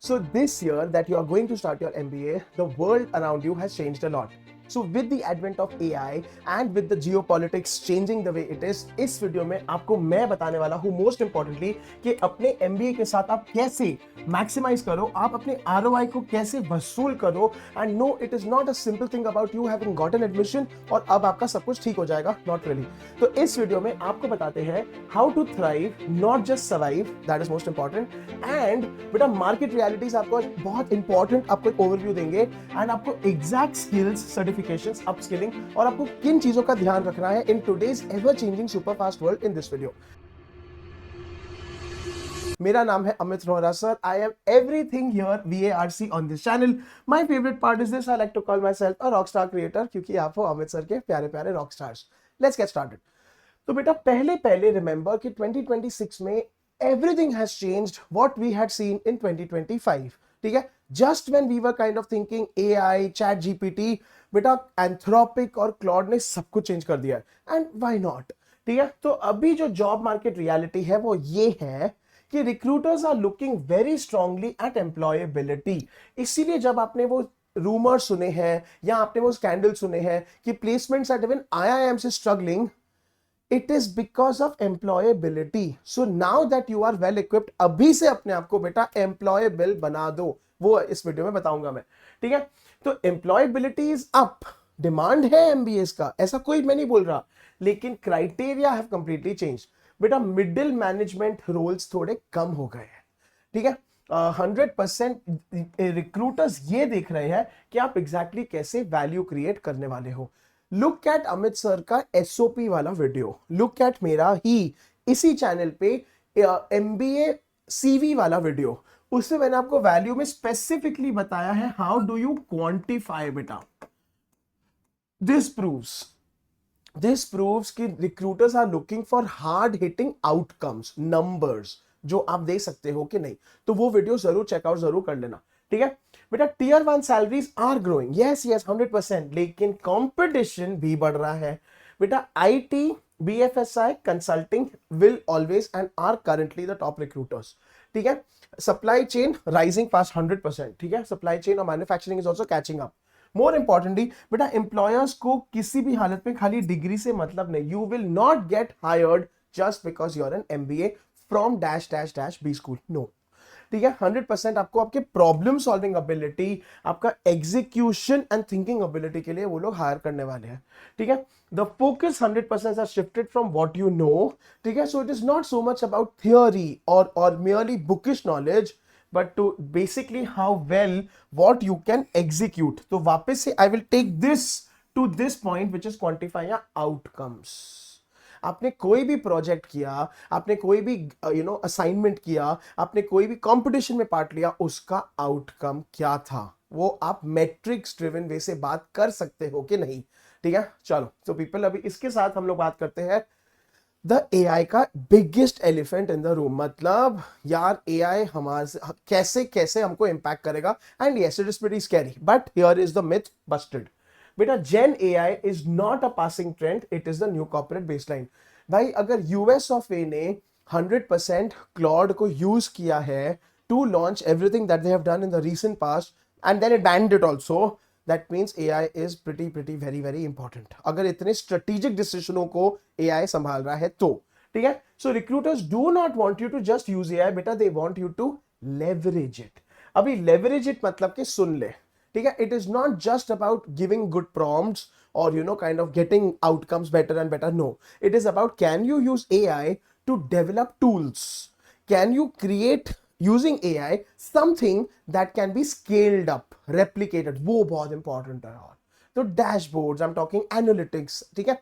So this year that you are going to start your MBA, the world around you has changed a lot. So with the advent of AI and with the geopolitics changing the way it is, इस video में आपको मैं बताने वाला हूँ most importantly कि अपने MBA के साथ आप कैसे मैक्सिमाइज करो, आप अपने ROI को कैसे वसूल करो. And no, it is not a simple thing about you having gotten admission और अब आपका सब कुछ ठीक हो जाएगा. Not really. तो इस वीडियो में आपको बताते हैं how to thrive, not just survive, that is most important. And बेटा मार्केट रियलिटीज आपको बहुत इंपॉर्टेंट आपको एक ओवरव्यू देंगे एंड आपको एग्जैक्ट स्किल्स, सर्टिफिकेशंस, अपस्किलिंग और आपको किन चीजों का ध्यान रखना है in today's ever changing super fast world in this video. मेरा नाम है Amit Rohra sir. I am everything here VARC on this channel. My favourite part is this, I like to call myself a rock star creator, क्योंकि आप हो Amit sir के प्यारे प्यारे rock stars. Let's get started. तो बेटा पहले रिमेंबर कि 2026 में everything has changed what we had seen in 2025. ठीक है, just when we were kind of thinking AI, chat GPT, बेटा एंथ्रोपिक और क्लॉड ने सब कुछ चेंज कर दिया है. And why not. ठीक है, तो अभी जो जॉब मार्केट रियलिटी है वो ये है कि recruiters are looking very strongly at employability. इसीलिए जब आपने वो रूमर सुने हैं या आपने वो स्कैंडल सुने हैं कि प्लेसमेंट्स एट इवन IIM से struggling, it is because of employability. So now that you are well equipped, अभी से अपने आप को बेटा एम्प्लॉयबल बना दो. वो इस वीडियो में बताऊंगा मैं. ठीक है, तो एम्प्लॉयबिलिटी इज अप. डिमांड है MBAs का, ऐसा कोई मैं नहीं बोल रहा, लेकिन क्राइटेरिया हैव कंप्लीटली चेंज. बेटा मिडिल मैनेजमेंट रोल्स थोड़े कम हो गए हैं. ठीक है, 100% रिक्रूटर्स ये देख रहे हैं कि आप एग्जैक्टली कैसे वैल्यू क्रिएट करने वाले हो. लुक एट अमित सर का SOP वाला वीडियो, लुक एट मेरा ही इसी चैनल पे MBA CV वाला वीडियो. उसमें मैंने आपको वैल्यू में स्पेसिफिकली बताया है हाउ डू यू क्वांटिफाई. बेटा this proves कि recruiters are looking for hard hitting outcomes, numbers जो आप दे सकते हो कि नहीं. तो वो वीडियो जरूर चेकआउट जरूर कर लेना. ठीक है बेटा, Tier 1 salaries are growing, yes 100%, लेकिन कंपटीशन भी बढ़ रहा है. बेटा IT, BFSI, consulting will always and are currently the top recruiters. ठीक है, supply chain rising fast 100%. ठीक है, supply chain और manufacturing is also catching up. More importantly बेटा एम्प्लॉयर्स को किसी भी हालत में खाली डिग्री से मतलब नहीं. You will not get hired just because you are an MBA from dash dash dash B school. No. ठीक है, 100% आपको आपके प्रॉब्लम सॉल्विंग एबिलिटी, आपका एग्जीक्यूशन एंड थिंकिंग एबिलिटी के लिए वो लोग हायर करने वाले हैं. ठीक है, the focus 100% shifted from what you know. ठीक है, सो it is not so much about theory और merely bookish knowledge, but to basically how well what you can execute. तो वापस से I will take this to this point which is quantifying outcomes. आपने कोई भी project किया, आपने कोई भी असाइनमेंट किया, आपने कोई भी कंपटीशन में पार्ट लिया, उसका आउटकम क्या था, वो आप मेट्रिक्स ड्रिवन वे से बात कर सकते हो कि नहीं. ठीक है, चलो तो पीपल अभी इसके साथ हम लोग बात करते हैं द AI का biggest elephant in the room. मतलब यार AI हमारे कैसे कैसे हमको इंपैक्ट करेगा. And yes, it is pretty scary, but here is the myth Busted. बेटा Gen AI is not a passing trend, it is the new corporate baseline. भाई अगर US of A ने 100% क्लॉड को यूज किया है to launch everything that they have done in the recent past and then it banned it also, that means AI is pretty very important. अगर इतने strategic decisionों को AI संभाल रहा है तो. ठीक है, so recruiters do not want you to just use AI, बेटा they want you to leverage it. अभी leverage it मतलब कि सुन ले. ठीक है, it is not just about giving good prompts or kind of getting outcomes better and better. No, it is about can you use AI to develop tools, can you create using AI something that can be scaled up, replicated. वो बहुत important है. और तो dashboards, I am talking analytics. ठीक है,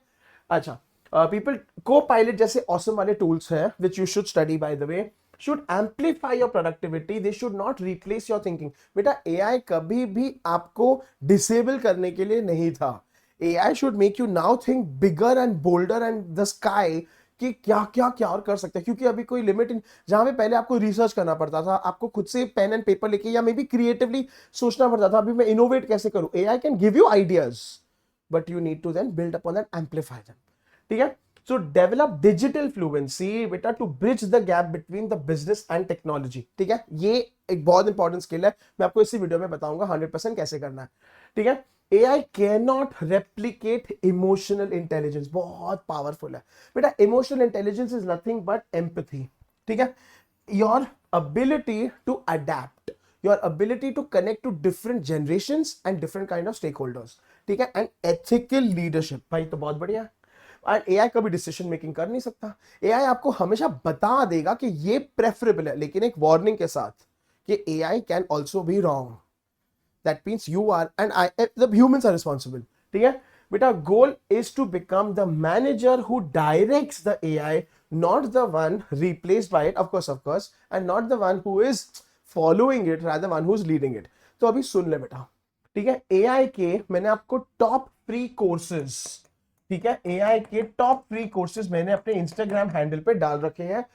अच्छा people co-pilot जैसे awesome वाले टूल्स हैं which you should study by the way, should amplify your productivity, they should not replace your thinking. बेटा AI कभी भी आपको डिसेबल करने के लिए नहीं था. AI should make you now think bigger and boulder and the sky कि क्या क्या क्या और कर सकते हैं. क्योंकि अभी कोई लिमिट जहां पे पहले आपको रिसर्च करना पड़ता था, आपको खुद से पेन एंड पेपर लेके या मे बी क्रिएटिवली सोचना पड़ता था, अभी मैं इनोवेट कैसे करूं. AI can give you ideas but you need to then build upon and amplify them. ठीक है, सो डेवलप डिजिटल फ्लुएंसी बेटा to bridge the gap between the business and technology. ठीक है, ये एक बहुत इंपॉर्टेंट स्किल है, मैं आपको इसी वीडियो में बताऊंगा 100% कैसे करना है, ठीक है। AI can not replicate emotional intelligence, बहुत पावरफुल है बेटा। Emotional intelligence is nothing but empathy, ठीक है। Your ability to adapt, your ability to connect to different generations and different kind of stakeholders, ठीक है, एंड एथिकल लीडरशिप, भाई तो बहुत बढ़िया है। एंड एआई कभी डिसीजन मेकिंग कर नहीं सकता। एआई आपको हमेशा बता देगा कि ये प्रेफरेबल है, लेकिन एक वार्निंग के साथ कि AI can also be wrong. That means you are and I, the humans are responsible, ठीक है बेटा। Goal is to become the manager who directs the AI, not the one replaced by it, of course, and not the one who is following it, rather one who is leading it. तो अभी सुन ले बेटा, ठीक है। AI के मैंने आपको top free courses, ठीक है, एआई के टॉप फ्री कोर्सेज मैंने अपने इंस्टाग्राम हैंडल पे डाल रखे हैं,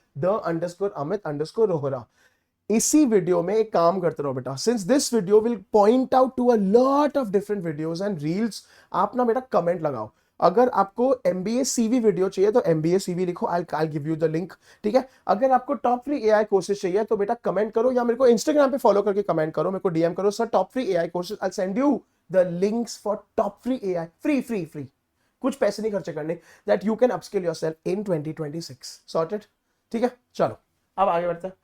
_Amit_Rohra। इसी वीडियो में एक काम करते रहो बेटा, since this video will point out to a lot of different videos and reels, आप ना बेटा कमेंट लगाओ। अगर आपको MBA CV वीडियो चाहिए तो MBA CV लिखो, I give you the link, ठीक है। अगर आपको टॉप फ्री एआई कोर्सेज चाहिए तो बेटा कमेंट करो, या मेरे को इंस्टाग्राम पे फॉलो करके कमेंट करो, मेरे को DM करो, sir top free AI courses, I send you the links for top free AI, free, कुछ पैसे नहीं खर्चे करने, that you can upskill yourself in 2026, sorted, ठीक है। चलो अब आगे बढ़ते हैं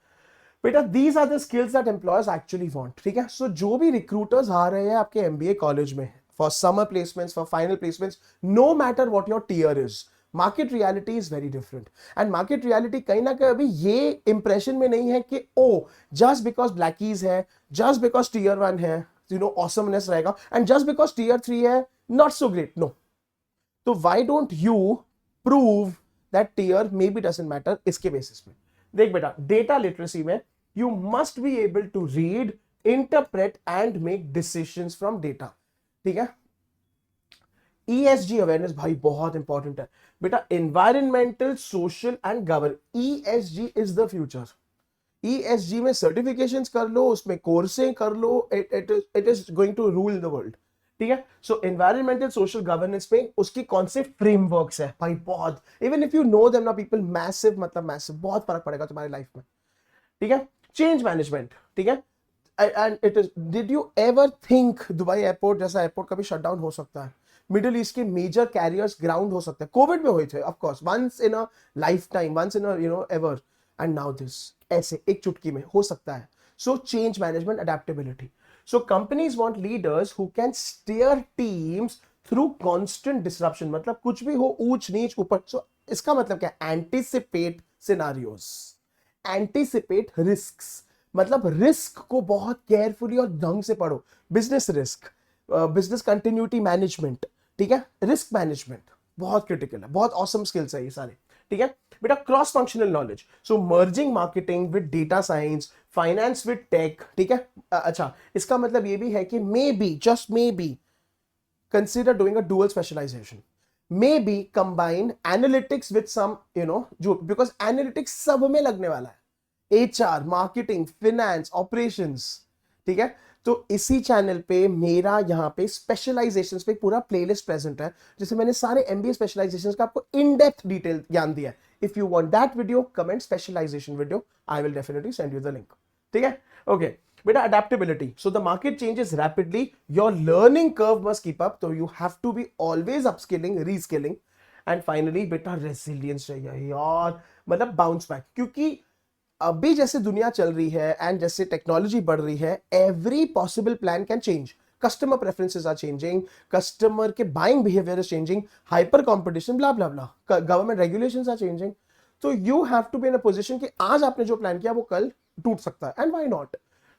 बेटा। These are the skills that employers actually want, ठीक है। सो जो भी रिक्रूटर्स आ रहे हैं आपके MBA कॉलेज में for summer placements, for final placements, no matter what your tier is, market reality is very different. And market reality कहीं ना कहीं अभी ये इंप्रेशन में नहीं है कि ओ जस्ट बिकॉज ब्लैकीज है, जस्ट बिकॉज टियर 1 है, यू नो ऑसमनेस रहेगा, एंड जस्ट बिकॉज टियर 3 है नॉट सो ग्रेट, नो। तो why don't you prove that tier maybe doesn't matter इसके बेसिस पे। देख बेटा, डेटा लिटरेसी में you must be able to read, interpret and make decisions from data, ठीक है। ESG awareness भाई बहुत इंपॉर्टेंट है बेटा, environmental social and governance, ESG is the future. ESG में सर्टिफिकेशंस कर लो, उसमें कोर्सें कर लो, it is going to rule the world, ठीक है। सो एनवायरमेंटल सोशल गवर्नेंस में उसकी कौन से फ्रेमवर्क्स है भाई, बहुत, even if you know them ना पीपल, मैसिव, मतलब मैसिव, बहुत फर्क पड़ेगा तुम्हारी लाइफ में, ठीक है। चेंज मैनेजमेंट, ठीक है, and it is, did you ever think Dubai airport जैसा एयरपोर्ट कभी शट डाउन हो सकता है? मिडिल ईस्ट के मेजर कैरियर्स ग्राउंड हो सकते हैं, कोविड में हुए थे of course, once in a lifetime, once in a you know ever, and now this, ऐसे एक चुटकी में हो सकता है। So change management, adaptability. So companies want leaders who can steer teams through constant disruption, मतलब कुछ भी हो, ऊंच नीच ऊपर। So इसका मतलब क्या? Anticipate scenarios, anticipate risks, मतलब रिस्क को बहुत केयरफुली और ढंग से पढ़ो। Business risk, business continuity management, ठीक है, रिस्क मैनेजमेंट बहुत क्रिटिकल है, बहुत ऑसम स्किल्स है ये सारे, ठीक है बेटा। Cross functional knowledge, so merging marketing with data science, finance with tech, ठीक है। अच्छा, इसका मतलब ये भी है कि maybe, just maybe, consider doing a dual specialisation, maybe combine analytics with some, you know, जो, बिकॉज एनालिटिक्स सब में लगने वाला है, HR, मार्केटिंग, फिनेंस, ऑपरेशंस, ठीक है। तो इसी चैनल पे मेरा यहाँ पे स्पेशलाइजेशंस पे पूरा प्लेलिस्ट प्रेजेंट है, जिसमें मैंने सारे MBA स्पेशलाइजेशंस का आपको इन डेप्थ डिटेल ज्ञान दिया है। If you want that video, comment specialization video, I will definitely send you the link, ठीक है। ओके बेटा, adaptability, so the market changes rapidly, your learning curve must keep up, तो you have to be always upskilling, reskilling, and finally बेटा resilience चाहिए यार, मतलब bounce back, क्योंकि अभी जैसे दुनिया चल रही है एंड जैसे टेक्नोलॉजी बढ़ रही है, every possible plan can change, customer preferences are changing, customer के buying behaviour is changing, hyper competition, blah blah blah, government regulations are changing. तो you have to be in a position कि आज आपने जो plan किया वो कल टूट सकता है, एंड व्हाई नॉट।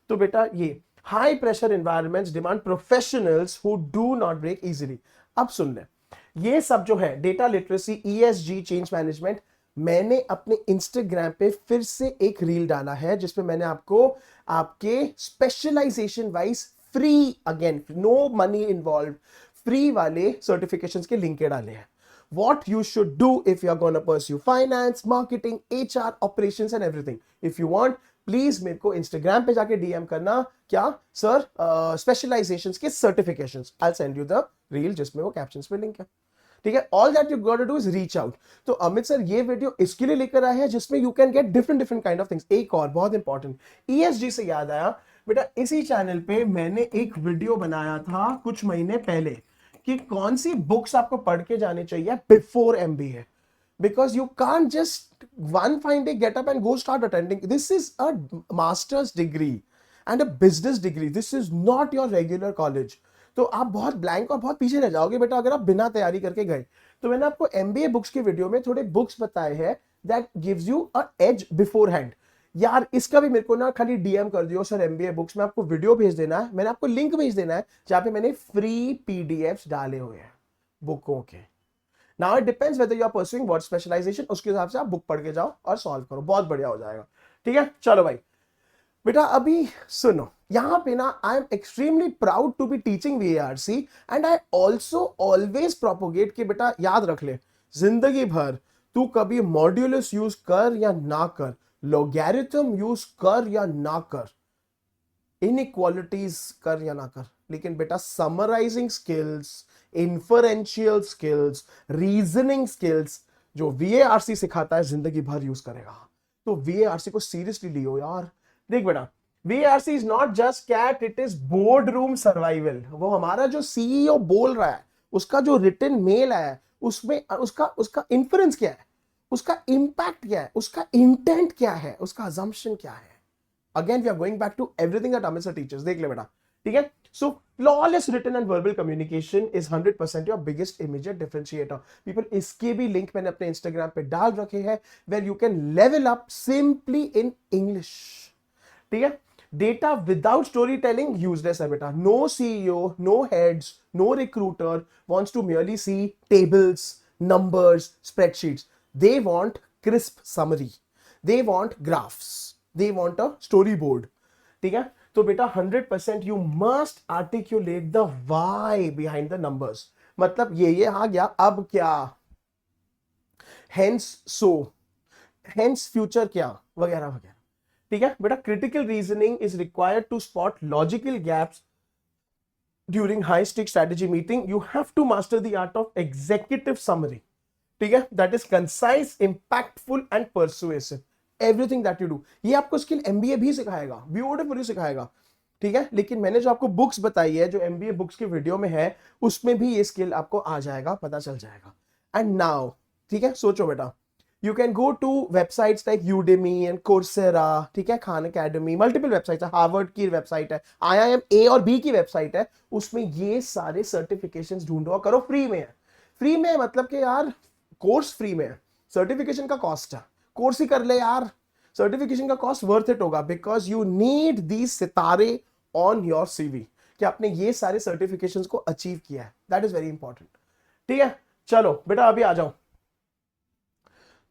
तो बेटा ये high pressure environments demand professionals who do not break easily. अब सुन ले, ये सब जो है data literacy, ESG, change management, मैंने अपने इंस्टाग्राम पे फिर से एक रील डाला है जिसमें मैंने आपको आपके specialisation wise free, again no money involve, free वाले सर्टिफिकेशंस के लिंक डाले हैं। What you should do if you are going to pursue finance, marketing, HR, operations and everything. If you want, please मेरे को इंस्टाग्राम पे जाके DM करना, क्या सर स्पेशलाइजेशंस के certifications, I send you the reel जिसमें वो कैप्शंस पे लिंक है। ठीक है, all that you got to do is reach out. तो अमित सर ये वीडियो इसके लिए लेकर आए हैं जिसमें you can get different different kind of things. एक और बहुत इंपॉर्टेंट, ईएसजी से याद आया बेटा, इसी चैनल पे मैंने एक वीडियो बनाया था कुछ महीने पहले कि कौन सी बुक्स आपको पढ़ के जानी चाहिए before MBA, because you can't just one fine day get up and go start attending. This is a master's degree and a business degree. This is not your regular college. तो आप बहुत blank और बहुत पीछे रह जाओगे बेटा अगर आप बिना तैयारी करके गए। तो मैंने आपको एमबीए बुक्स के वीडियो में थोड़े बुक्स बताए हैं that gives you a edge beforehand. यार इसका भी मेरे को ना खाली डीएम कर दियो सर एमबीए बुक्स में, आपको वीडियो भेज देना है, मैंने आपको लिंक भेज देना है जहां पे मैंने फ्री पीडीएफ्स डाले हुए हैं बुकों के। Now it depends whether you are pursuing what specialisation, उसके हिसाब से आप बुक पढ़ के जाओ और सॉल्व करो, बहुत बढ़िया हो जाएगा। ठीक है, चलो भाई बेटा अभी सुनो, यहां पे ना I am extremely proud to be teaching VARC and I also always propagate कि बेटा याद रख ले, जिंदगी भर तू कभी मॉड्यूलस यूज कर या ना कर, लॉगरिथम यूज कर या ना कर, इनइक्वालिटीज कर या ना कर, लेकिन बेटा summarizing skills, inferential skills, reasoning skills जो वीएआरसी सिखाता है जिंदगी भर यूज करेगा। तो वीएआरसी को सीरियसली लियो यार। देख बेटा, VRC is not just CAT, it is boardroom survival. वो हमारा जो सीईओ बोल रहा है, उसका जो रिटन मेल है, उसमें उसका इन्फ्लुएंस क्या है, उसका इंपैक्ट क्या है, उसका इंटेंट क्या है, उसका अजम्पशन क्या है। Again we are going back to everything that Amit sir teachers. देख ले बेटा, ठीक है। So flawless written and verbal communication is 100% your biggest immediate differentiator. People, इसके भी लिंक मैंने अपने इंस्टाग्राम पे डाल रखे हैं where you can level up simply in English. ठीक है, data without storytelling useless है बेटा। No CEO, no heads, no recruiter wants to merely see tables, numbers, spreadsheets. They want crisp summary, they want graphs, they want a storyboard. ठीक है, तो बेटा 100% you must articulate the why behind the numbers. मतलब ये आ गया, अब क्या, hence सो, hence future क्या, वगैरह वगैरह। ठीक है बेटा, critical reasoning is required to spot logical gaps during high stake strategy meeting. You have to master the art of executive summary. ठीक है, that is concise, impactful and persuasive. Everything that you do, ये आपको skill MBA भी सिखाएगा, beautifully सिखाएगा। ठीक है, लेकिन मैंने जो आपको बुक्स बताई है, जो एमबीए बुक्स के वीडियो में है, उसमें भी ये स्किल आपको आ जाएगा, पता चल जाएगा। एंड नाउ, ठीक है, सोचो बेटा, you can go to websites like Udemy and Coursera, ठीक है, खान अकेडमी, मल्टीपल वेबसाइट्स है, हार्वर्ड की वेबसाइट है, IIM A और B की वेबसाइट है, उसमें ये सारे सर्टिफिकेशंस ढूंढो, करो, फ्री में है। फ्री में मतलब कि यार कोर्स फ्री में है, सर्टिफिकेशन का कॉस्ट है, कोर्स ही कर ले यार, सर्टिफिकेशन का कॉस्ट वर्थ इट होगा, बिकॉज यू नीड दीज सितारे ऑन योर सीवी कि आपने ये सारे सर्टिफिकेशंस को अचीव किया है। That is very important. ठीक है, चलो बेटा अभी आ जाओ।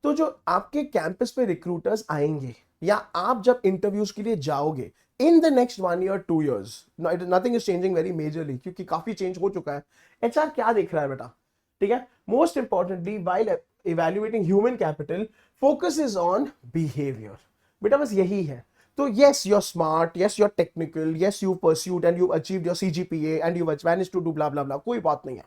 तो जो आपके कैंपस पे रिक्रूटर्स आएंगे या आप जब इंटरव्यूज के लिए जाओगे in the next 1 year 2 years, nothing is changing very majorly, क्योंकि काफी चेंज हो चुका है। एचआर क्या देख रहा है बेटा, ठीक है, most importantly while evaluating human capital, focus is on behaviour. बेटा बस यही है। तो yes, you're smart, yes, you're technical, yes, you pursued and you achieved your CGPA and you managed to do blah blah blah, कोई बात नहीं है।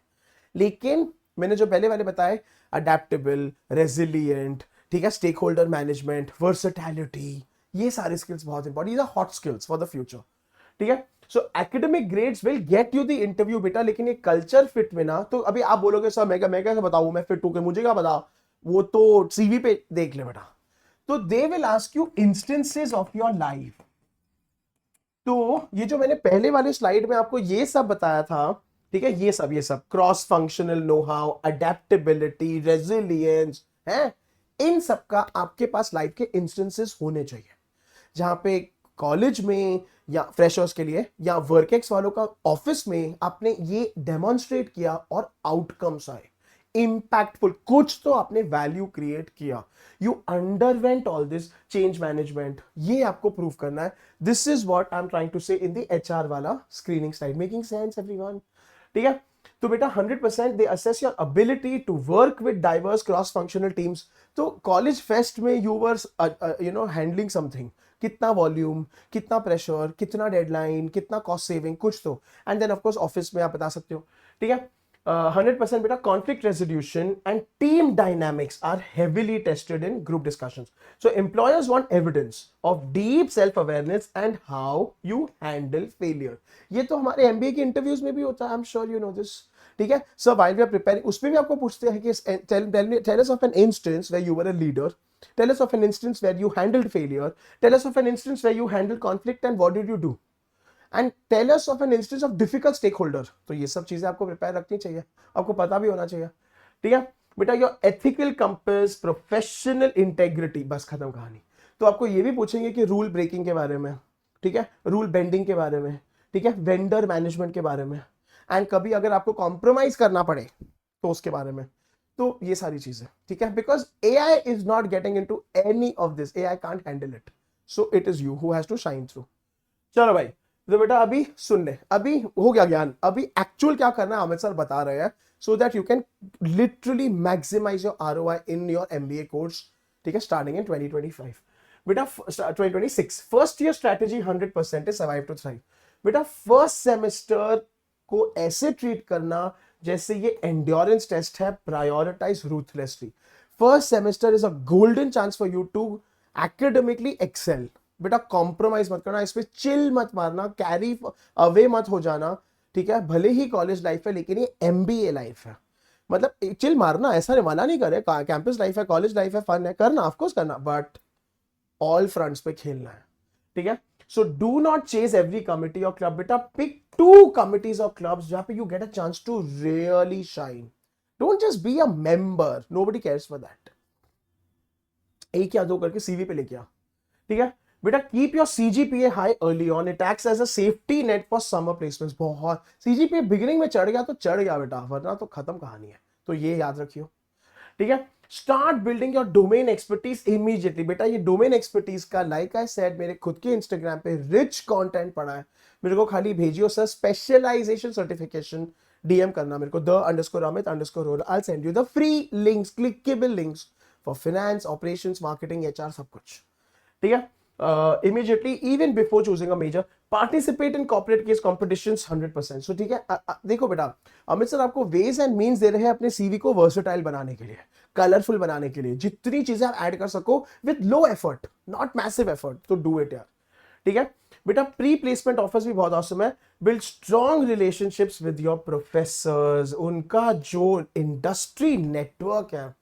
लेकिन मैंने जो पहले वाले बताए, अडेप्टेबल, रेजिलियंट, ठीक है, स्टेक होल्डर मैनेजमेंट, वर्सेटैलिटी, ये सारे स्किल्स बहुत इंपॉर्टेंट, ये hot skills for the future. ठीक है, so academic grades will get you the interview बेटा, लेकिन ये कल्चर फिट में ना, तो अभी आप बोलोगे सर मैं कैसे बताऊं मैं फिट हूं, मुझे क्या बता, वो तो सीवी पे देख ले बेटा। तो they will ask you instances of your life. तो ये जो मैंने पहले वाले स्लाइड में आपको ये सब बताया था, ठीक है, ये सब cross functional know how, adaptability, resilience है, इन सब का आपके पास लाइफ के इंस्टेंसेस होने चाहिए, जहां पे कॉलेज में या फ्रेशर्स के लिए या वर्कएक्स वालों का ऑफिस में आपने ये डेमोन्स्ट्रेट किया और आउटकम्स आए इंपैक्टफुल, कुछ तो आपने वैल्यू क्रिएट किया, you underwent all this change management, ये आपको प्रूव करना है। This is what I am trying to say in the HR वाला screening slide. Making sense everyone? ठीक है, तो बेटा 100% दे assess your ability to work with diverse cross functional teams. तो कॉलेज फेस्ट में यू वर हैंडलिंग समथिंग, कितना volume, कितना प्रेशर, कितना डेडलाइन, कितना कॉस्ट सेविंग, कुछ तो, and then of course office में आप बता सकते हो। ठीक है, 100% बेटा conflict resolution and team dynamics are heavily tested in group discussions. So employers want evidence of deep self awareness and how you handle failure. ये तो हमारे MBA के इंटरव्यूज में भी होता है, I'm sure you know this. ठीक है, so while we are preparing उसमें भी आपको पूछते हैं कि tell us of an instance where you were a leader, tell us of an instance where you handled failure, tell us of an instance where you handled conflict and what did you do, and tell us of an instance of difficult stakeholder. तो ये सब चीजें आपको prepare रखनी चाहिए, आपको पता भी होना चाहिए. ठीक है बेटा, your ethical compass, professional integrity, बस खत्म कहानी. तो आपको ये भी पूछेंगे कि रूल ब्रेकिंग के बारे में, ठीक है, रूल बेंडिंग के बारे में, ठीक है, वेंडर मैनेजमेंट के बारे में, एंड कभी अगर आपको कॉम्प्रोमाइज करना पड़े तो उसके बारे में. तो ये सारी चीजें, ठीक है, because AI is not getting into any of this. AI can't handle it, so it is you who has to shine through. चलो भाई, तो बेटा अभी सुन ले, अभी हो गया ज्ञान, अभी एक्चुअल क्या करना है अमित सर बता रहे हैं, so that you can literally maximise your ROI in your MBA course. ठीक है, स्टार्टिंग इन 2025. बेटा 2026 फर्स्ट ईयर स्ट्रेटेजी 100% है सर्वाइव टू थ्राइव. बेटा फर्स्ट सेमेस्टर को ऐसे ट्रीट करना जैसे ये एंड्योरेंस टेस्ट है, prioritise ruthlessly. First semester is a golden chance for you to academically excel. बेटा कॉम्प्रोमाइज मत करना, इस पे चिल मत मारना, कैरी अवे मत हो जाना. ठीक है, भले ही कॉलेज लाइफ है लेकिन ये MBA लाइफ है, मतलब चिल मारना ऐसा मना नहीं करे. कैंपस लाइफ है, कॉलेज लाइफ है, फन है, करना ऑफकोर्स करना, बट ऑल फ्रंट्स पे खेलना है. ठीक है, so do not chase every committee और क्लब. बेटा पिक 2 कमिटीज और क्लब्स जहां पे you get a chance to really shine. Don't just be a member, nobody cares for that. एक या 2 करके CV पे लेके आ. ठीक है बेटा, keep your CGPA high early on, it acts as a safety net for summer placements. बहुत CGPA beginning में चढ़ गया तो चढ़ गया बेटा, वरना तो खत्म कहानी है. तो ये याद रखियो. ठीक है, start building your domain expertise immediately. बेटा ये डोमेन एक्सपर्टीज का, लाइक आई सेड, मेरे खुद के इंस्टाग्राम पे रिच कंटेंट पड़ा है. मेरे को खाली भेजियो सर स्पेशलाइजेशन सर्टिफिकेशन, DM करना मेरे को _Amit_Role. I'll send you the free links, clickable links for finance, operations, marketing, HR, सब कुछ. ठीक है, immediately even before choosing a major, participate in corporate case competitions 100%. so ठीक है, देखो बेटा अमित सर आपको वेज एंड मीन्स दे रहे हैं अपने CV को वर्सेटाइल बनाने के लिए, कलरफुल बनाने के लिए, जितनी चीजें आप ऐड कर सको with low effort, not massive effort, तो डू इट यार. ठीक है बेटा, प्री प्लेसमेंट ऑफर्स भी बहुत awesome है. Build strong relationships with your professors, उनका जो इंडस्ट्री नेटवर्क है.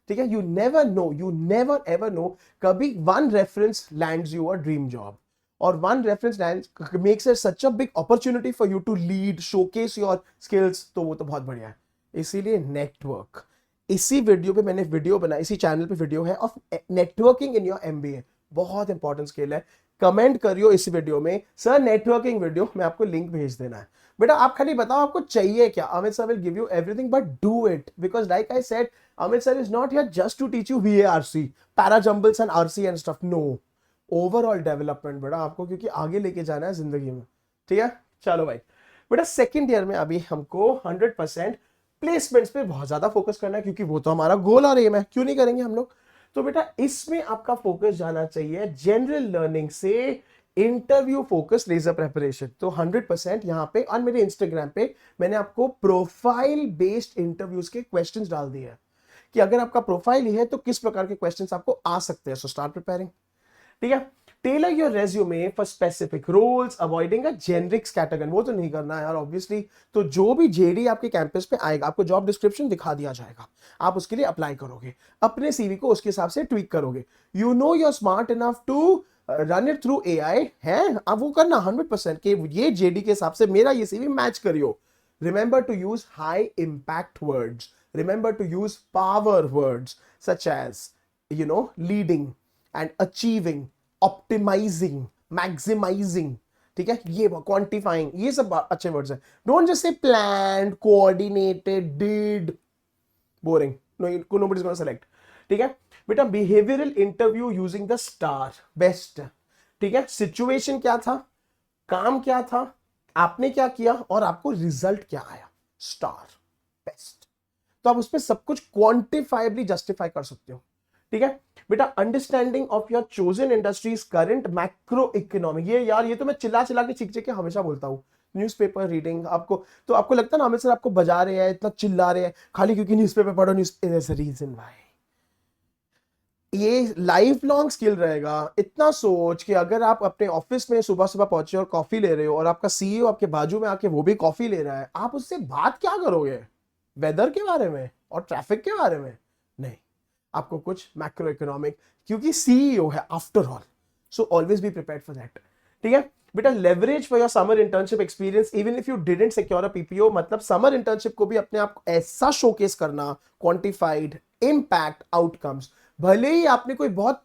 ठीक है, यू नेवर एवर नो, कभी 1 reference lands you a dream job, और 1 reference lands makes it such a big opportunity for you to lead, showcase your skills. तो वो तो बहुत बढ़िया है. इसीलिए नेटवर्क, इसी वीडियो पे मैंने वीडियो बनाई, इसी चैनल पे वीडियो है of networking in your MBA. बहुत इंपॉर्टेंट स्किल है. कमेंट करियो इस वीडियो में, सर नेटवर्किंग वीडियो, मैं आपको लिंक भेज देना है. बेटा आप खाली बताओ आपको चाहिए क्या, Amit sir will give you everything, but do it, because like I said, Amit sir is not here just to teach you VARC, parajumbles and RC and stuff. No, overall development बेटा आपको, क्योंकि आगे लेके जाना है जिंदगी में. ठीक है, चलो भाई बेटा सेकंड ईयर में अभी हमको 100% प्लेसमेंट्स पे बहुत ज्यादा फोकस करना है, क्योंकि वो तो हमारा गोल और एम है, क्यों नहीं करेंगे हम लोग. तो बेटा इसमें आपका फोकस जाना चाहिए जनरल लर्निंग से इंटरव्यू फोकस लेजर प्रेपरेशन. तो 100% यहाँ पे और मेरे इंस्टाग्राम पे मैंने आपको प्रोफाइल बेस्ड इंटरव्यूज के क्वेश्चंस डाल दिए हैं कि अगर आपका प्रोफाइल ही है तो किस प्रकार के क्वेश्चंस आपको आ सकते हैं. So start preparing. ठीक है, tailor your resume for specific roles, avoiding a generic scattergun. वो तो नहीं करना है यार ऑब्वियसली. तो जो भी JD आपके कैंपस पे आएगा, आपको जॉब डिस्क्रिप्शन दिखा दिया जाएगा, आप उसके लिए अप्लाई करोगे, अपने CV को उसके हिसाब से ट्वीक करोगे. You know you are smart enough to run it through AI है, अब वो करना 100% कि ये JD के हिसाब से मेरा ये CV मैच करियो. Remember to use high impact words. Remember to use power words such as, leading and achieving, optimizing, maximizing. ठीक है, ये quantifying, ये सब अच्छे words हैं. Don't just say planned, coordinated, did. Boring. No, nobody's going to select. ठीक है बेटा, behavioral interview using the STAR, best. ठीक है, situation क्या था, काम क्या था, आपने क्या किया और आपको रिजल्ट क्या आया, स्टार, बेस्ट. तो आप उसमें सब कुछ क्वांटिफाइबली जस्टिफाई कर सकते हो. ठीक है बेटा, understanding of your chosen industries current macro economic. ये यार ये तो मैं चिल्ला चिल्ला के चीख चीख के हमेशा बोलता हूं. न्यूज़पेपर रीडिंग आपको, तो आपको लगता है ना अमित सर आपको बजा रहे हैं, इतना चिल्ला रहे हैं खाली क्योंकि न्यूज़पेपर पढ़ो, न्यूज़ रीजन वाई। ये लाइफ लॉन्ग स्किल रहेगा। इतना सोच कि अगर आप अपने ऑफिस में सुबह सुबह पहुंचे और कॉफी ले रहे हो और आपका सीईओ आपके बाजू में आके वो भी कॉफी ले रहा है, आप उससे बात क्या करोगे? वेदर के बारे में और ट्रैफिक के बारे में नहीं, आपको कुछ मैक्रो इकोनॉमिक, क्योंकि सीईओ है after all, so always be prepared for that. ठीक है बेटा, leverage for your summer internship experience even if you didn't secure a PPO, मतलब समर इंटर्नशिप को भी अपने आप को ऐसा शोकेस करना, क्वांटिफाइड इम्पैक्ट आउटकम्स। भले ही आपने कोई बहुत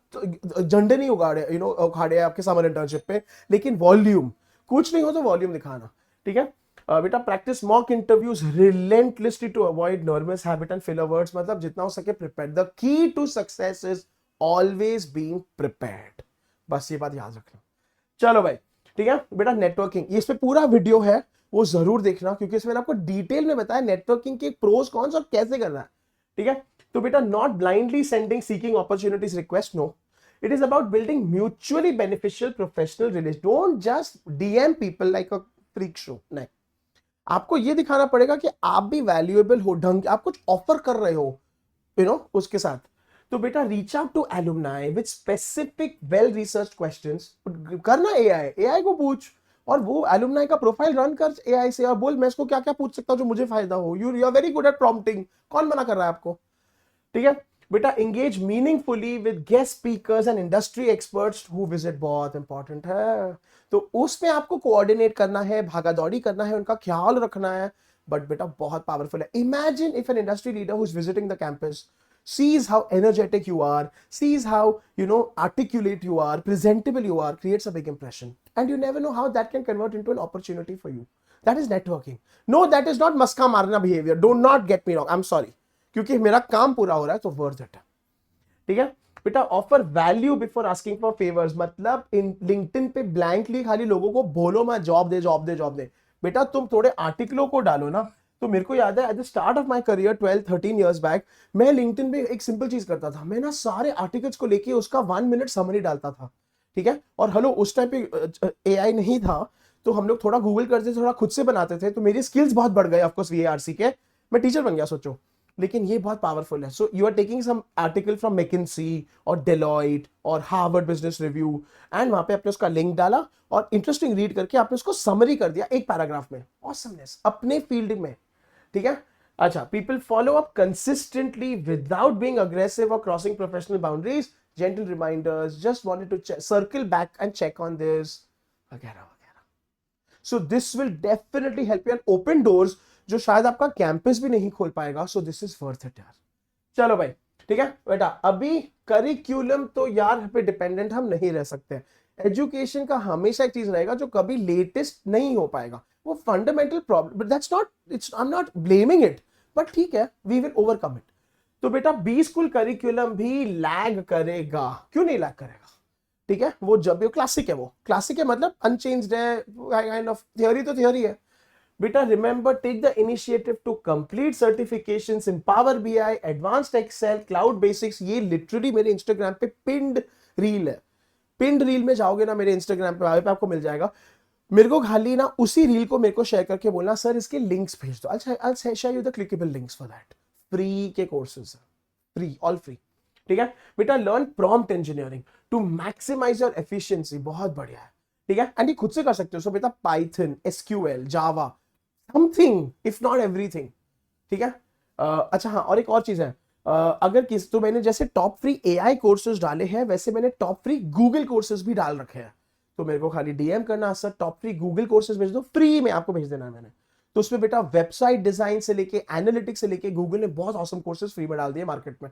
झंडे नहीं उगाड़े उखाड़े आपके समर इंटर्नशिप पे, लेकिन वॉल्यूम, कुछ नहीं हो तो वॉल्यूम दिखाना। ठीक है बेटा, practice mock interviews relentlessly to avoid nervous habit and filler words, मतलब जितना हो सके prepare. The key to success is always being prepared, बस ये बात याद रखना। चलो भाई ठीक है बेटा, नेटवर्किंग, इस पे पूरा वीडियो है वो जरूर देखना, क्योंकि इसमें आपको डिटेल में बताया नेटवर्किंग के प्रोज कॉन्स और कैसे करना है। ठीक है, तो बेटा not blindly sending seeking opportunities request, no, it is about building mutually beneficial professional relation. Don't just DM people like a freak show, नहीं, आपको ये दिखाना पड़ेगा कि आप भी वैल्यूएबल हो, ढंग आप कुछ ऑफर कर रहे हो उसके साथ। तो बेटा reach out to alumni with specific well research questions, करना एआई को पूछ, और वो एलुमनाई का प्रोफाइल रन कर एआई से और बोल मैं इसको क्या क्या पूछ सकता हूं जो मुझे फायदा हो। You are very good at prompting, कौन मना कर रहा है आपको? ठीक है बेटा, engage meaningfully with guest speakers and industry experts who visit, बहुत इंपॉर्टेंट है। तो उसमें आपको कोऑर्डिनेट करना है, भागा दौड़ी करना है, उनका ख्याल रखना है, बट बेटा बहुत पावरफुल है। Imagine if an industry leader who is visiting the campus sees how energetic you are, sees how articulate you are, presentable you are, creates a big impression, and you never know how that can convert into an opportunity for you. That is networking. No, that is not maska marna behavior, do not get me wrong, I'm sorry, क्योंकि मेरा काम पूरा हो रहा है तो worth it है। ठीक है बेटा, offer value before asking for favours, मतलब इन लिंक्डइन पे ब्लैंकली खाली लोगों को बोलो मैं जॉब दे जॉब दे जॉब दे, बेटा तुम थोड़े आर्टिकलों को डालो ना। तो मेरे को याद है at the start of my career 12-13 years back, मैं लिंक्डइन पे एक सिंपल चीज करता था, मैं ना सारे आर्टिकल्स को लेके उसका 1 मिनट समरी डालता था। ठीक है, और हेलो उस टाइम पे एआई नहीं था, तो हम लोग थोड़ा गूगल करते थे, थोड़ा खुद से बनाते थे, तो मेरी स्किल्स बहुत बढ़ गए ऑफकोर्स वीएआरसी के, मैं टीचर बन गया सोचो। लेकिन ये बहुत पावरफुल है। So you are taking some article from McKinsey और डेलॉइट और हार्वर्ड बिजनेस रिव्यू, एंड वहां पे आपने उसका लिंक डाला और इंटरेस्टिंग रीड करके आपने उसको समरी कर दिया एक पैराग्राफ में, ऑसमनेस अपने फील्ड में। ठीक है, अच्छा, people follow up consistently without being aggressive और crossing professional boundaries, gentle reminders, just wanted to circle back and check on this, वगैरह वगैरह। So this will definitely help you and open doors जो शायद आपका कैंपस भी नहीं खोल पाएगा। So this is worth it यार। चलो भाई ठीक है बेटा, अभी करिकुलम तो यार पे डिपेंडेंट हम नहीं रह सकते। एजुकेशन का हमेशा एक चीज रहेगा जो कभी लेटेस्ट नहीं हो पाएगा, वो fundamental problem, but that's not, it's, I am not blaming it, but ठीक है, वी विल ओवरकम इट। तो बेटा बी स्कूल करिकुलम भी लैग करेगा, क्यों नहीं लैग करेगा? ठीक है, वो जब भी क्लासिक है, वो क्लासिक है मतलब अनचेंज्ड है, काइंड ऑफ थियोरी तो थियोरी है। बेटा remember, take the initiative to complete certifications in Power BI, advanced Excel, cloud basics. ये लिटरली मेरे इंस्टाग्राम पे पिंड रील है, पिंड रील में जाओगे ना मेरे इंस्टाग्राम पे आपको मिल जाएगा। मेरे को खाली ना उसी रील को मेरे को शेयर करके बोलना सर इसके लिंक्स भेज दो, अच्छा I will share you the clickable links for that. Free के कोर्सेज, फ्री, ऑल फ्री। ठीक है बेटा, learn prompt engineering to maximise your efficiency, बहुत बढ़िया है। ठीक है, एंड ये खुद से कर सकते हो। सो बेटा Python, SQL, Java, something if not everything. ठीक है, अच्छा हाँ, और एक और चीज है, अगर किस, तो मैंने जैसे टॉप फ्री एआई कोर्सेज डाले हैं, वैसे मैंने टॉप फ्री गूगल कोर्सेज भी डाल रखे हैं। तो मेरे को खाली डीएम करना, sir top free Google courses भेज दो, फ्री में आपको भेज देना है मैंने। तो उसमें बेटा वेबसाइट डिजाइन से लेके एनालिटिक्स से लेके गूगल ने बहुत ऑसम कोर्सेज फ्री में डाल दिए मार्केट में।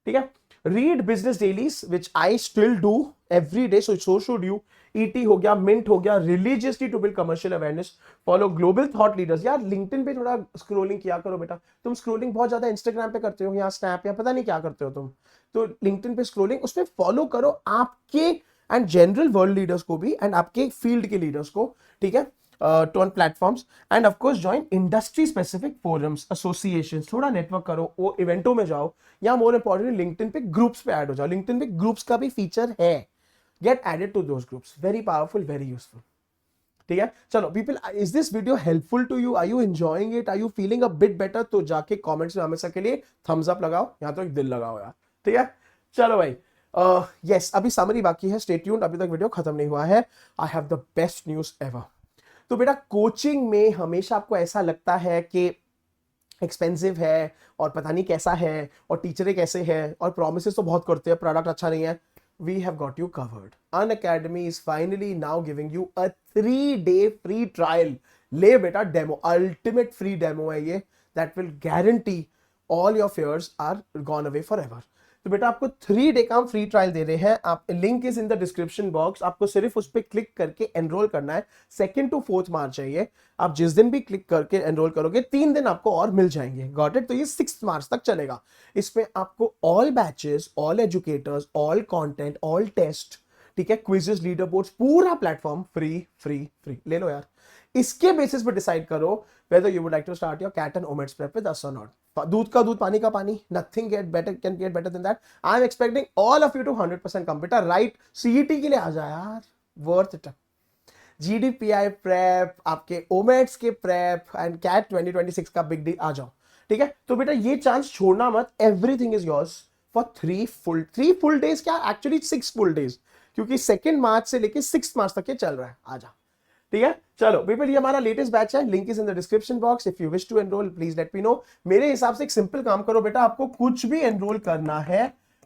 ठीक है, read business dailies which I still do every day, so should you. ET हो गया, मिंट हो गया, religiously to build commercial awareness, follow global thought leaders. यार लिंक्डइन पे थोड़ा स्क्रोलिंग किया करो बेटा, तुम स्क्रोलिंग बहुत ज्यादा इंस्टाग्राम पे करते हो या स्नैप या पता नहीं क्या करते हो तुम, तो लिंक्डइन पे स्क्रोलिंग, उसमें फॉलो करो आपके एंड जनरल वर्ल्ड लीडर्स को भी एंड आपके फील्ड के लीडर्स को। ठीक है, to on platforms, and of course join industry specific forums, associations, थोड़ा नेटवर्क करो, वो इवेंटों में जाओ, या मोर इंपॉर्टेंटली लिंक्डइन पे ग्रुप्स पे ऐड हो जाओ। लिंक्डइन पे ग्रुप्स का भी फीचर है, get added to those groups, very powerful, very useful. ठीक है। चलो people, is this video helpful to you? Are you enjoying it? Are you feeling a bit better? तो जाके कमेंट्स में हमेशा के लिए थम्स अप लगाओ, यहाँ तो एक दिल लगाओ यार, ठीक है। चलो भाई, यस अभी समरी बाकी है, स्टे ट्यून्ड, अभी तक वीडियो खत्म नहीं हुआ है। I have the best news ever. तो बेटा कोचिंग में हमेशा आपको ऐसा लगता है कि एक्सपेंसिव है और पता नहीं कैसा है और टीचरें कैसे हैं और प्रोमिसेस तो बहुत करते हैं, प्रोडक्ट अच्छा नहीं है। We have got you covered. Unacademy is finally now giving you a 3-day free trial. ले बेटा डेमो, अल्टीमेट फ्री डेमो है ये, that will guarantee all your fears are gone away forever. तो बेटा आपको 3 डे का हम फ्री ट्रायल दे रहे हैं, आप link is in the description box, आपको सिर्फ उस पर क्लिक करके एनरोल करना है। 2 to 4 मार्च है ये, आप जिस दिन भी क्लिक करके एनरोल करोगे 3 दिन आपको और मिल जाएंगे, गॉट इट। तो ये 6 मार्च तक चलेगा। इसमें आपको all batches, all educators, all content, all test, ठीक है, क्विजेस, लीडर बोर्ड्स, पूरा प्लेटफॉर्म फ्री फ्री फ्री। ले लो यार, इसके बेसिस पे डिसाइड करो whether you would like to start your CAT and OMETS prep with us or not. दूध का दूध, पानी का पानी, nothing can get better than that. I am expecting all of you to 100% come. बेटा right CET के लिए आ जा यार, worth it. GDPI prep, आपके OMETS के prep and CAT 2026 का बिग डील, आ जाओ, ठीक है। तो बेटा ये चांस छोड़ना मत, everything is yours for 3 full days, क्या एक्चुअली 6 full days, क्योंकि 2 मार्च से लेके 6 मार्च तक ये चल रहा है, आ जा, ठीक है। चलो पीपल, ये हमारा लेटेस्ट बैच है, link is in the description box. If you wish to enrol please let me know. मेरे हिसाब से एक सिंपल काम करो बेटा, आपको कुछ भी एनरोल करना है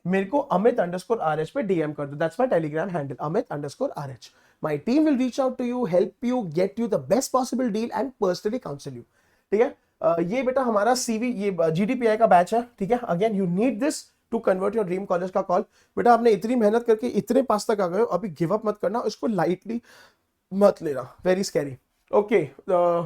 मेरे को amit_rh पे डीएम कर दो, that's my Telegram handle, amit_rh। My team will reach out to you, help you, get you the best possible deal and personally counsel you, ठीक है। ये बेटा हमारा सीवी, ये GDPI का बैच है, ठीक है। Again you need this to convert your dream college का कॉल। बेटा आपने इतनी मेहनत करके इतने पास तक आ गए हो, अभी गिव अप मत करना, इसको लाइटली मत लेना, very scary. Okay,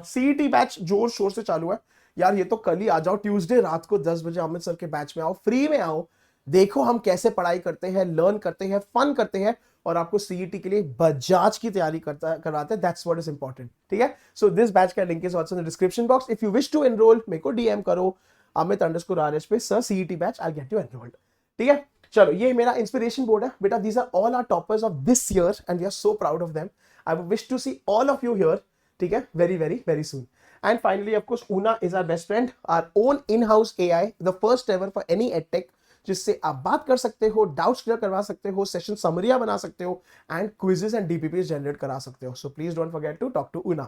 CET batch जोर शोर से चालू है यार, ये तो कल ही आ जाओ, ट्यूसडे रात को 10 बजे अमित सर के बैच में आओ, फ्री में आओ, देखो हम कैसे पढ़ाई करते हैं, लर्न करते हैं, फन करते हैं और आपको CET के लिए बजाज की तैयारी करवाते हैं, दैट्स व्हाट इज इंपॉर्टेंट, ठीक है। सो दिस बैच का link is also in the description box. If you wish to enrol मेरे को डीएम करो amit_rh पे, sir CET batch, I get you enrolled, ठीक है। चलो ये मेरा इंस्पिरेशन बोर्ड है बेटा, these are all our toppers of this year and we are so proud of them. I wish to see all of you here, ठीक है, very very very soon. And finally, of course, Una is our best friend, our own in-house AI, the first ever for any edtech, जिससे आप बात कर सकते हो, doubts clear करवा सकते हो, सेशन समरियां बना सकते हो and quizzes and DPPs generate करा सकते हो। So please don't forget to talk to Una.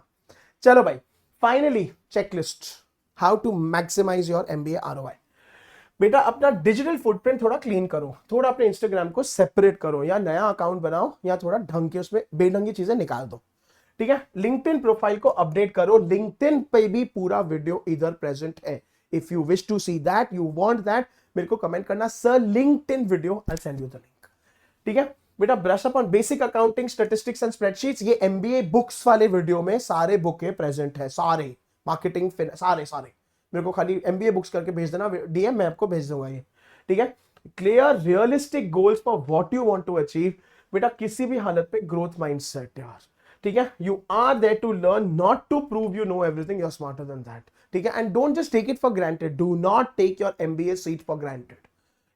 चलो भाई, finally checklist, how to maximise your MBA ROI। बेटा अपना डिजिटल फुटप्रिंट थोड़ा क्लीन करो, थोड़ा अपने इंस्टाग्राम को सेपरेट करो, या नया अकाउंट बनाओ, या थोड़ा ढंग के उसमें बेढंगी चीजें निकाल दो, ठीक है। लिंक्डइन प्रोफाइल को अपडेट करो, लिंक्डइन पे भी पूरा वीडियो इधर प्रेजेंट है। If you wish to see that, you want that, मेरे को कमेंट करना, sir LinkedIn video, I send you the link, ठीक है। बेटा brush up on basic accounting, statistics and spreadsheets, ये MBA बुक्स वाले वीडियो में सारे बुक प्रेजेंट है, सारे मार्केटिंग, सारे मेरे को खाली MBA बुक्स करके भेज देना DM, मैं आपको भेज दूंगा ये, ठीक है। Clear realistic goals for what you want to achieve. बेटा किसी भी हालत पे ग्रोथ माइंडसेट यार, ठीक है। You are there to learn, not to prove you know everything, you are smarter than that, ठीक है। And don't just take it for granted, do not take your MBA seat for granted.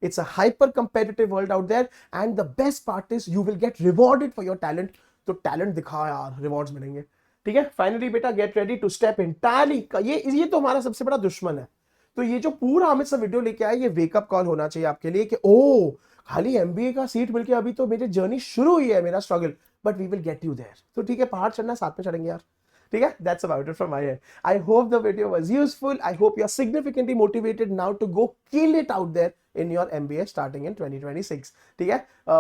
It's a hyper competitive world out there and the best part is you will get rewarded for your talent. तो talent दिखाओ यार, rewards मिलेंगे, ठीक है। Finally बेटा get ready to step entirely, ये तो हमारा सबसे बड़ा दुश्मन है। तो ये जो पूरा अमित सर वीडियो लेके आए, ये वेकअप कॉल होना चाहिए आपके लिए कि ओ खाली MBA का सीट मिलके अभी तो मेरी जर्नी शुरू हुई है, मेरा struggle, but we will get you there. तो ठीक है, पहाड़ चढ़ना साथ में चढ़ेंगे यार, ठीक है। That's about it from my end. I hope the video was useful, I hope you are significantly motivated now to go kill it out there in your MBA starting in 2026, ठीक है।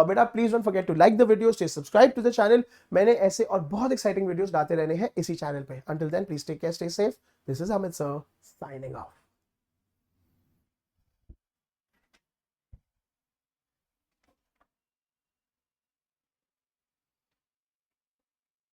बेटा please don't forget to like the video, stay subscribe to the channel, मैंने ऐसे और बहुत exciting videos लाते रहने हैं इसी चैनल पे। Until then, please take care, stay safe. This is Amit sir signing off.